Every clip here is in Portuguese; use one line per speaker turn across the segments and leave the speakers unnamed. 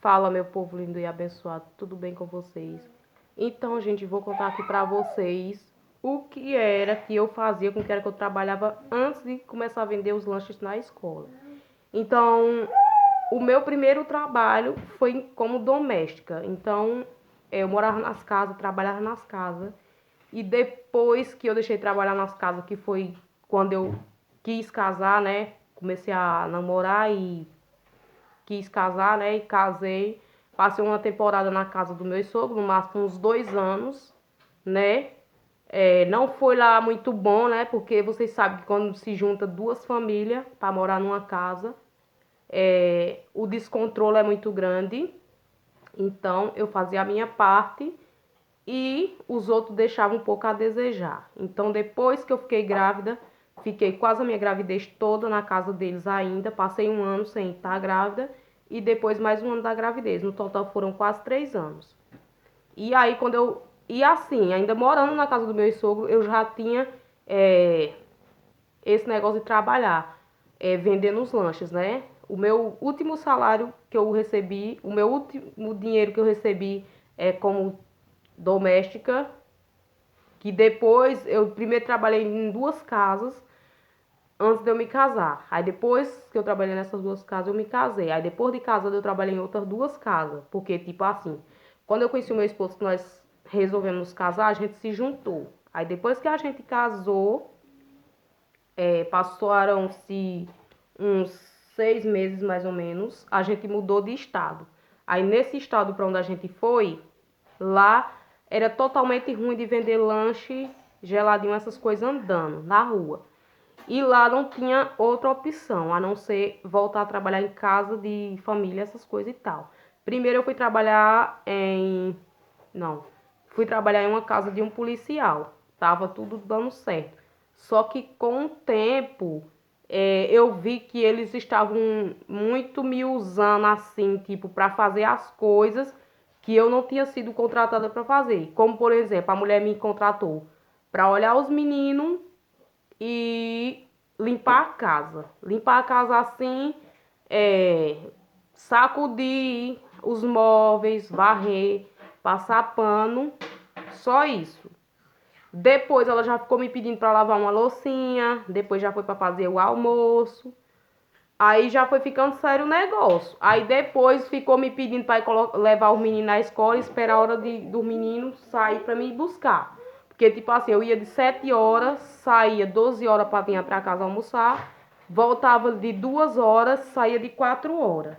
Fala, meu povo lindo e abençoado, tudo bem com vocês? Então, gente, vou contar aqui pra vocês o que era que eu fazia, com o que era que eu trabalhava antes de começar a vender os lanches na escola. Então, o meu primeiro trabalho foi como doméstica. Então, eu morava nas casas, trabalhava nas casas. E depois que eu deixei de trabalhar nas casas, que foi quando eu quis casar, né? Comecei a namorar e quis casar, né? E casei. Passei uma temporada na casa do meu sogro, no máximo uns 2 anos, né? Não foi lá muito bom, né? Porque vocês sabem que quando se junta duas famílias para morar numa casa, o descontrole é muito grande. Então eu fazia a minha parte e os outros deixavam um pouco a desejar. Então depois que eu fiquei grávida, fiquei quase a minha gravidez toda na casa deles ainda. Passei um ano sem estar grávida e depois mais um ano da gravidez. No total foram quase 3 anos. E aí quando eu... E assim, ainda morando na casa do meu sogro, eu já tinha esse negócio de trabalhar, vendendo os lanches, né? O meu último salário que eu recebi, o meu último dinheiro que eu recebi como doméstica, que depois eu primeiro trabalhei em 2 casas antes de eu me casar. Aí depois que eu trabalhei nessas 2 casas eu me casei. Aí depois de casada eu trabalhei em outras 2 casas, porque tipo assim, quando eu conheci o meu esposo, que nós resolvemos nos casar, a gente se juntou. Aí depois que a gente casou, passaram-se uns 6 meses mais ou menos, a gente mudou de estado. Aí nesse estado para onde a gente foi, lá era totalmente ruim de vender lanche, geladinho, essas coisas andando na rua. E lá não tinha outra opção, a não ser voltar a trabalhar em casa de família, essas coisas e tal. Primeiro eu fui trabalhar em... Não, fui trabalhar em uma casa de um policial. Tava tudo dando certo. Só que com o tempo, eu vi que eles estavam muito me usando assim, tipo, para fazer as coisas que eu não tinha sido contratada para fazer. Como, por exemplo, a mulher me contratou para olhar os meninos e limpar a casa. Limpar a casa assim, sacudir os móveis, varrer, passar pano, só isso. Depois ela já ficou me pedindo para lavar uma loucinha, depois já foi para fazer o almoço. Aí já foi ficando sério o negócio. Aí depois ficou me pedindo para levar os meninos na escola e esperar a hora do menino sair para me buscar. Porque, tipo assim, eu ia de 7 horas, saía 12 horas para vir para casa almoçar, voltava de 2 horas, saía de 4 horas.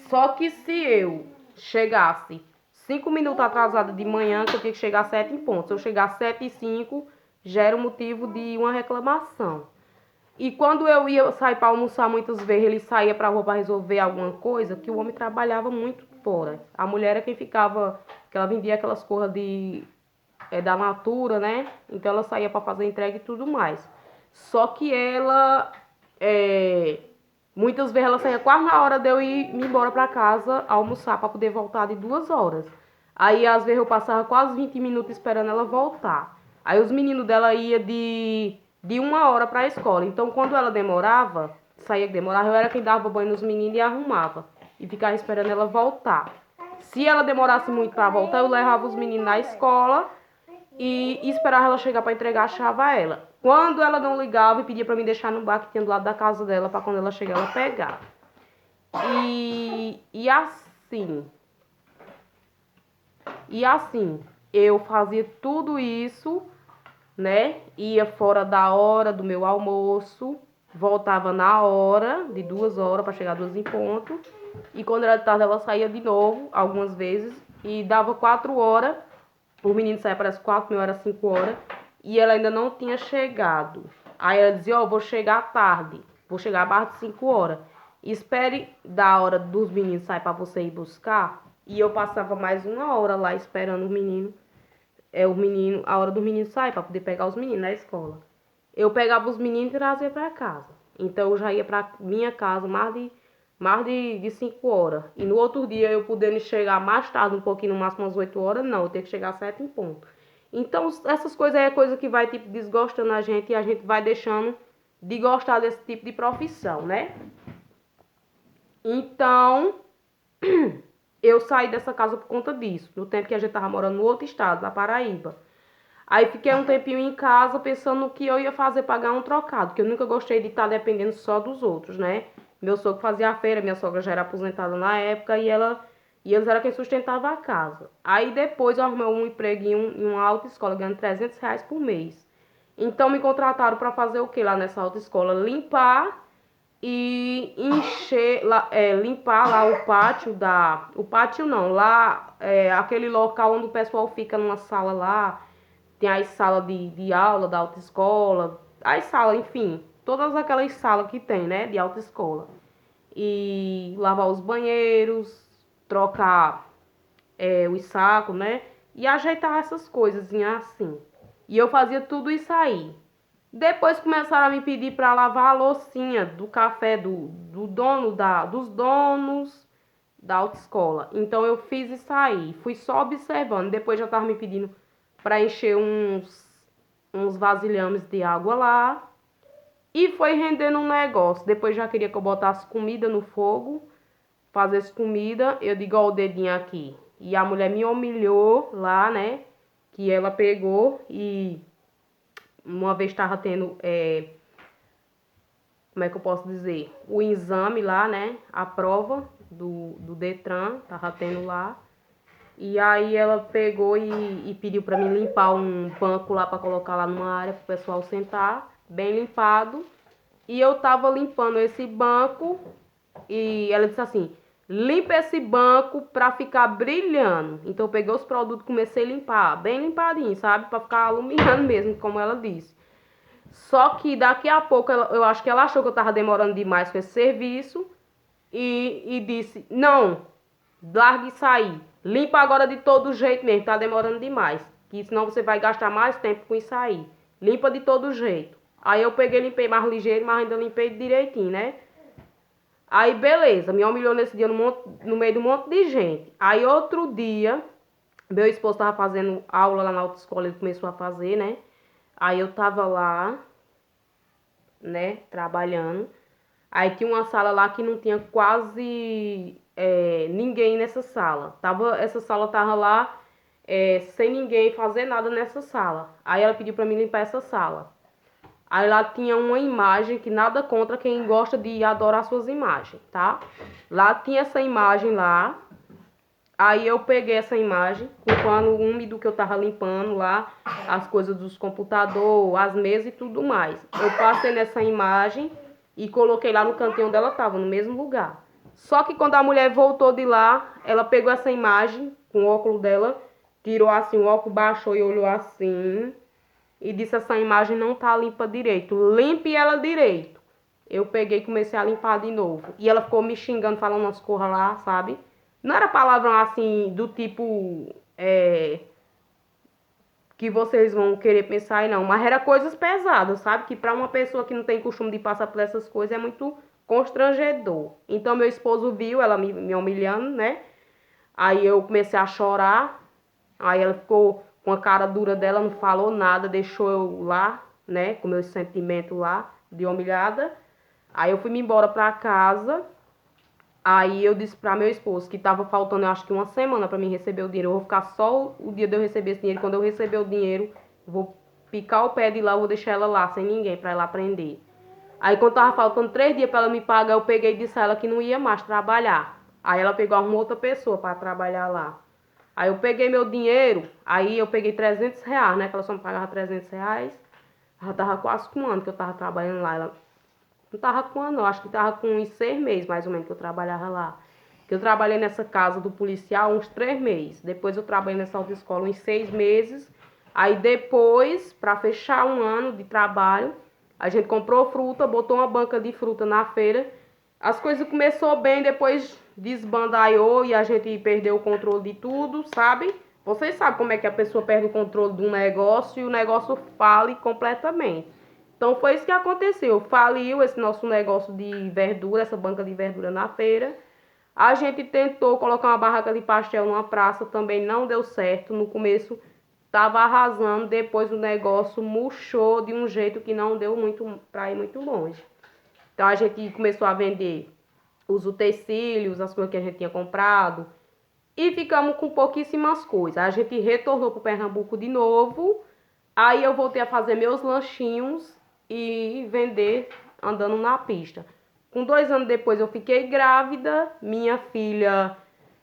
Só que se eu chegasse 5 minutos atrasada de manhã, que eu tinha que chegar às 7 em ponto. Se eu chegar às 7h05, já era motivo de uma reclamação. E quando eu ia sair para almoçar, muitas vezes ele saía para a rua para resolver alguma coisa, que o homem trabalhava muito fora. A mulher era quem ficava, que ela vendia aquelas coisas da Natura, né? Então ela saía para fazer entrega e tudo mais. Só que ela, muitas vezes ela saía quase na hora de eu ir me embora para casa almoçar para poder voltar de 2 horas. Aí às vezes eu passava quase 20 minutos esperando ela voltar. Aí os meninos dela iam de 1 hora para a escola. Então quando ela demorava, saía que demorava, eu era quem dava banho nos meninos e arrumava. E ficava esperando ela voltar. Se ela demorasse muito para voltar, eu levava os meninos na escola e esperava ela chegar para entregar a chave a ela. Quando ela não ligava e pedia para me deixar no bar que tinha do lado da casa dela, para quando ela chegar ela pegar. E assim, eu fazia tudo isso, né? Ia fora da hora do meu almoço, voltava na hora, de 2 horas para chegar 2 em ponto. E quando era de tarde ela saía de novo, algumas vezes, e dava 4 horas. O menino saía parece 4, meu era 5 horas. E ela ainda não tinha chegado. Aí ela dizia, ó, vou chegar tarde. Vou chegar abaixo de 5 horas. Espere da hora dos meninos sair para você ir buscar. E eu passava mais 1 hora lá esperando o menino. A hora do menino sair para poder pegar os meninos na escola. Eu pegava os meninos e trazia para casa. Então eu já ia para minha casa mais de 5 horas. E no outro dia eu podendo chegar mais tarde, um pouquinho, no máximo às 8 horas, não, eu tenho que chegar às 7 em ponto. Então essas coisas é coisa que vai tipo desgostando a gente e a gente vai deixando de gostar desse tipo de profissão, né? Então, eu saí dessa casa por conta disso, no tempo que a gente tava morando no outro estado, na Paraíba. Aí fiquei um tempinho em casa pensando no que eu ia fazer pra ganhar um trocado, porque eu nunca gostei de estar dependendo só dos outros, né? Meu sogro fazia a feira, minha sogra já era aposentada na época e eles eram quem sustentava a casa. Aí depois eu arrumei um emprego em uma autoescola, ganhando R$ 300 por mês. Então me contrataram para fazer o que lá nessa autoescola? Limpar e encher, limpar lá o pátio da... O pátio não, lá aquele local onde o pessoal fica numa sala lá. Tem as salas de aula da autoescola, as salas, enfim, todas aquelas salas que tem, né, de autoescola. E lavar os banheiros, trocar os sacos, né, e ajeitar essas coisas assim. E eu fazia tudo isso aí. Depois começaram a me pedir para lavar a loucinha do café do dono dos donos da autoescola. Então eu fiz isso aí, fui só observando. Depois já tava me pedindo para encher uns vasilhames de água lá. E foi rendendo um negócio. Depois já queria que eu botasse comida no fogo, fazesse comida. Eu digo, ó, o dedinho aqui. E a mulher me humilhou lá, né? Que ela pegou e uma vez estava tendo, como é que eu posso dizer? O exame lá, né? A prova do Detran, tava tendo lá. E aí ela pegou e pediu para mim limpar um banco lá para colocar lá numa área para o pessoal sentar, bem limpado. E eu tava limpando esse banco e ela disse assim: "Limpa esse banco para ficar brilhando". Então eu peguei os produtos e comecei a limpar, bem limpadinho, sabe? Para ficar iluminando mesmo, como ela disse. Só que daqui a pouco eu acho que ela achou que eu tava demorando demais com esse serviço e disse: "Não, larga isso aí. Limpa agora de todo jeito mesmo, tá demorando demais. Que senão você vai gastar mais tempo com isso aí. Limpa de todo jeito". Aí eu peguei, limpei mais ligeiro, mas ainda limpei direitinho, né? Aí beleza, me humilhou nesse dia no meio de um monte de gente. Aí outro dia, meu esposo tava fazendo aula lá na autoescola, ele começou a fazer, né? Aí eu tava lá, né, trabalhando. Aí tinha uma sala lá que não tinha quase ninguém nessa sala. Essa sala tava lá sem ninguém fazer nada nessa sala. Aí ela pediu pra mim limpar essa sala. Aí lá tinha uma imagem que nada contra quem gosta de adorar suas imagens, tá? Lá tinha essa imagem lá. Aí eu peguei essa imagem com o pano úmido que eu tava limpando lá, as coisas dos computadores, as mesas e tudo mais. Eu passei nessa imagem e coloquei lá no cantinho onde ela tava, no mesmo lugar. Só que quando a mulher voltou de lá, ela pegou essa imagem com o óculos dela, tirou assim, o óculos baixou e olhou assim e disse: "Essa imagem não tá limpa direito, limpe ela direito". Eu peguei e comecei a limpar de novo. E ela ficou me xingando, falando umas coisas lá, sabe? Não era palavrão assim, do tipo que vocês vão querer pensar aí não. Mas era coisas pesadas, sabe? Que pra uma pessoa que não tem costume de passar por essas coisas é muito constrangedor. Então meu esposo viu ela me humilhando, né? Aí eu comecei a chorar. Aí ela ficou com a cara dura dela, não falou nada, deixou eu lá, né? Com meus sentimentos lá, de humilhada. Aí eu fui me embora pra casa. Aí eu disse pra meu esposo que tava faltando, eu acho que uma semana pra mim receber o dinheiro. Eu vou ficar só o dia de eu receber esse dinheiro. Quando eu receber o dinheiro, eu vou picar o pé de lá, eu vou deixar ela lá, sem ninguém, pra ela aprender. Aí quando tava faltando 3 dias pra ela me pagar, eu peguei e disse a ela que não ia mais trabalhar. Aí ela pegou uma outra pessoa pra trabalhar lá. Aí eu peguei meu dinheiro, aí eu peguei R$ 300, né? Que ela só me pagava R$ 300. Já tava quase com um ano que eu tava trabalhando lá. Ela não tava com um ano, não. Acho que tava com uns 6 meses, mais ou menos, que eu trabalhava lá. Que eu trabalhei nessa casa do policial uns 3 meses. Depois eu trabalhei nessa autoescola uns 6 meses. Aí depois, pra fechar um ano de trabalho, a gente comprou fruta, botou uma banca de fruta na feira. As coisas começou bem, depois desbandaiou e a gente perdeu o controle de tudo, sabe? Vocês sabem como é que a pessoa perde o controle de um negócio e o negócio fale completamente. Então foi isso que aconteceu. Faliu esse nosso negócio de verdura, essa banca de verdura na feira. A gente tentou colocar uma barraca de pastel numa praça, também não deu certo. No começo estava arrasando, depois o negócio murchou de um jeito que não deu muito para ir muito longe. Então a gente começou a vender os utensílios, as coisas que a gente tinha comprado. E ficamos com pouquíssimas coisas. A gente retornou para o Pernambuco de novo. Aí eu voltei a fazer meus lanchinhos e vender andando na pista. Com 2 anos depois eu fiquei grávida. Minha filha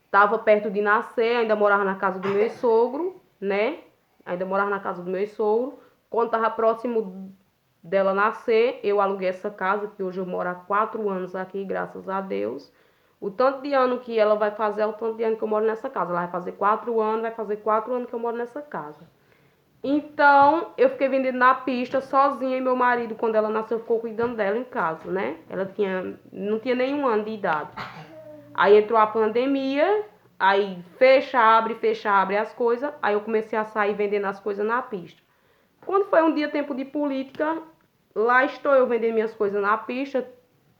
estava perto de nascer, ainda morava na casa do meu sogro, né? Ainda morava na casa do meu sogro. Quando estava próximo dela nascer, eu aluguei essa casa, que hoje eu moro há 4 anos aqui, graças a Deus. O tanto de ano que ela vai fazer é o tanto de ano que eu moro nessa casa. Ela vai fazer 4 anos, vai fazer 4 anos que eu moro nessa casa. Então, eu fiquei vendendo na pista sozinha e meu marido, quando ela nasceu, ficou cuidando dela em casa, né? Ela não tinha nenhum ano de idade. Aí entrou a pandemia, aí fecha, abre as coisas. Aí eu comecei a sair vendendo as coisas na pista. Quando foi um dia tempo de política, lá estou eu vendendo minhas coisas na pista,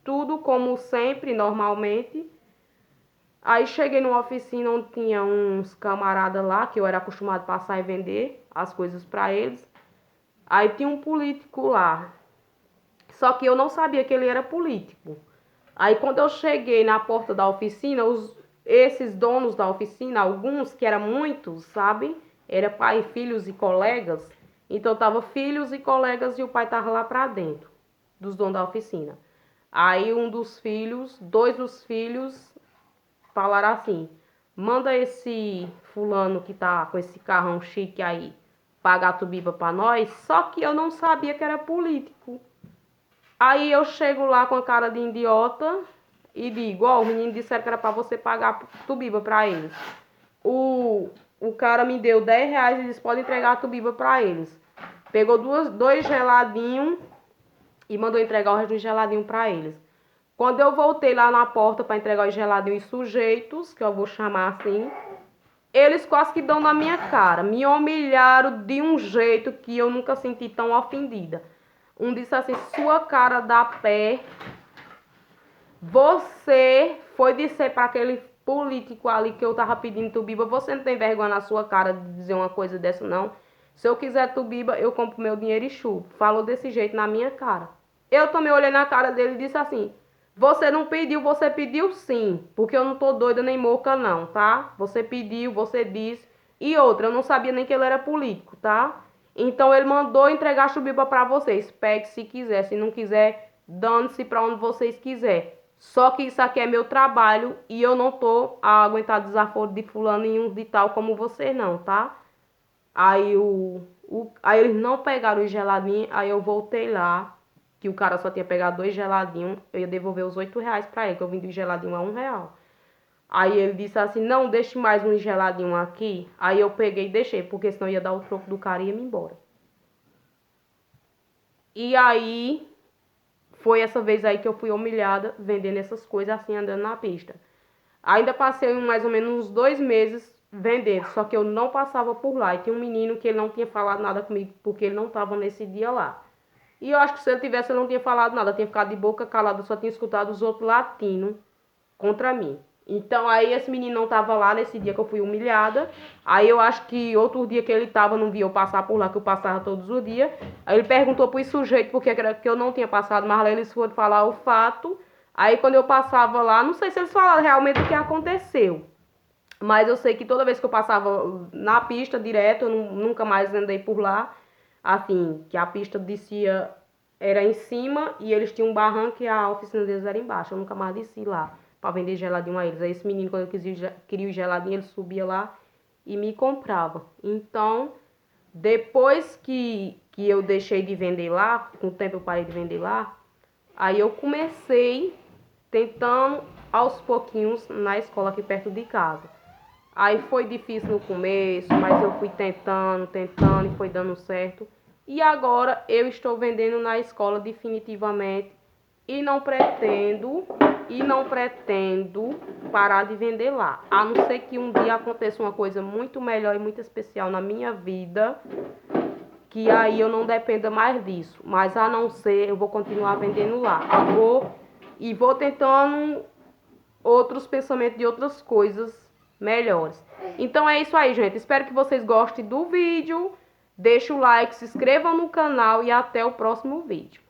tudo como sempre, normalmente. Aí cheguei numa oficina onde tinha uns camaradas lá, que eu era acostumado a passar e vender as coisas para eles. Aí tinha um político lá, só que eu não sabia que ele era político. Aí quando eu cheguei na porta da oficina, esses donos da oficina, alguns, que eram muitos, sabe? Era pai, filhos e colegas. Então tava filhos e colegas e o pai tava lá pra dentro, dos donos da oficina. Aí um dos filhos, dois dos filhos, falaram assim: manda esse fulano que tá com esse carrão chique aí pagar tubiba pra nós. Só que eu não sabia que era político. Aí eu chego lá com a cara de idiota e digo: ó, o menino disseram que era pra você pagar tubiba pra eles. O cara me deu R$ 10 e disse: pode entregar a tubiba pra eles. Pegou dois geladinhos e mandou entregar o resto do geladinho pra eles. Quando eu voltei lá na porta para entregar os geladinhos sujeitos, que eu vou chamar assim, eles quase que dão na minha cara. Me humilharam de um jeito que eu nunca senti tão ofendida. Um disse assim: sua cara dá pé. Você foi dizer para aquele político ali que eu tava pedindo tubiba. Você não tem vergonha na sua cara de dizer uma coisa dessa, não? Se eu quiser tubiba, eu compro meu dinheiro e chupo. Falou desse jeito na minha cara. Eu também olhei na cara dele e disse assim: você não pediu, você pediu sim. Porque eu não tô doida nem moca não, tá? Você pediu, você disse. E outra, eu não sabia nem que ele era político, tá? Então ele mandou entregar a chubiba pra vocês. Pegue se quiser, se não quiser, dane-se pra onde vocês quiserem. Só que isso aqui é meu trabalho e eu não tô a aguentar desaforo de fulano e uns de tal como vocês não, tá? Aí, aí eles não pegaram os geladinhos, aí eu voltei lá, que o cara só tinha pegado 2 geladinhos, eu ia devolver os R$ 8 pra ele, que eu vendi o geladinho a R$ 1. Aí ele disse assim: não, deixe mais um geladinho aqui. Aí eu peguei e deixei, porque senão ia dar o troco do cara e ia me embora. E aí foi essa vez aí que eu fui humilhada vendendo essas coisas assim, andando na pista. Ainda passei mais ou menos uns 2 meses vendendo, só que eu não passava por lá. E tinha um menino que ele não tinha falado nada comigo, porque ele não estava nesse dia lá. E eu acho que se ele tivesse, ele não tinha falado nada. Eu tinha ficado de boca calada, só tinha escutado os outros latindo contra mim. Então aí esse menino não estava lá nesse dia que eu fui humilhada. Aí eu acho que outro dia que ele estava, não via eu passar por lá, que eu passava todos os dias. Aí ele perguntou pro sujeito porque era que eu não tinha passado, mas lá eles foram falar o fato. Aí quando eu passava lá, não sei se eles falaram realmente o que aconteceu. Mas eu sei que toda vez que eu passava na pista direto, eu nunca mais andei por lá. Assim, que a pista descia era em cima e eles tinham um barranco e a oficina deles era embaixo. Eu nunca mais desci lá para vender geladinho a eles. Aí esse menino, quando eu queria o geladinho, ele subia lá e me comprava. Então, depois que eu deixei de vender lá, com o tempo eu parei de vender lá, aí eu comecei tentando aos pouquinhos na escola aqui perto de casa. Aí foi difícil no começo, mas eu fui tentando e foi dando certo. E agora eu estou vendendo na escola definitivamente e não pretendo parar de vender lá. A não ser que um dia aconteça uma coisa muito melhor e muito especial na minha vida, que aí eu não dependa mais disso. Mas a não ser, eu vou continuar vendendo lá. Vou tentando outros pensamentos de outras coisas melhores. Então é isso aí, gente. Espero que vocês gostem do vídeo. Deixe o like, se inscrevam no canal e até o próximo vídeo.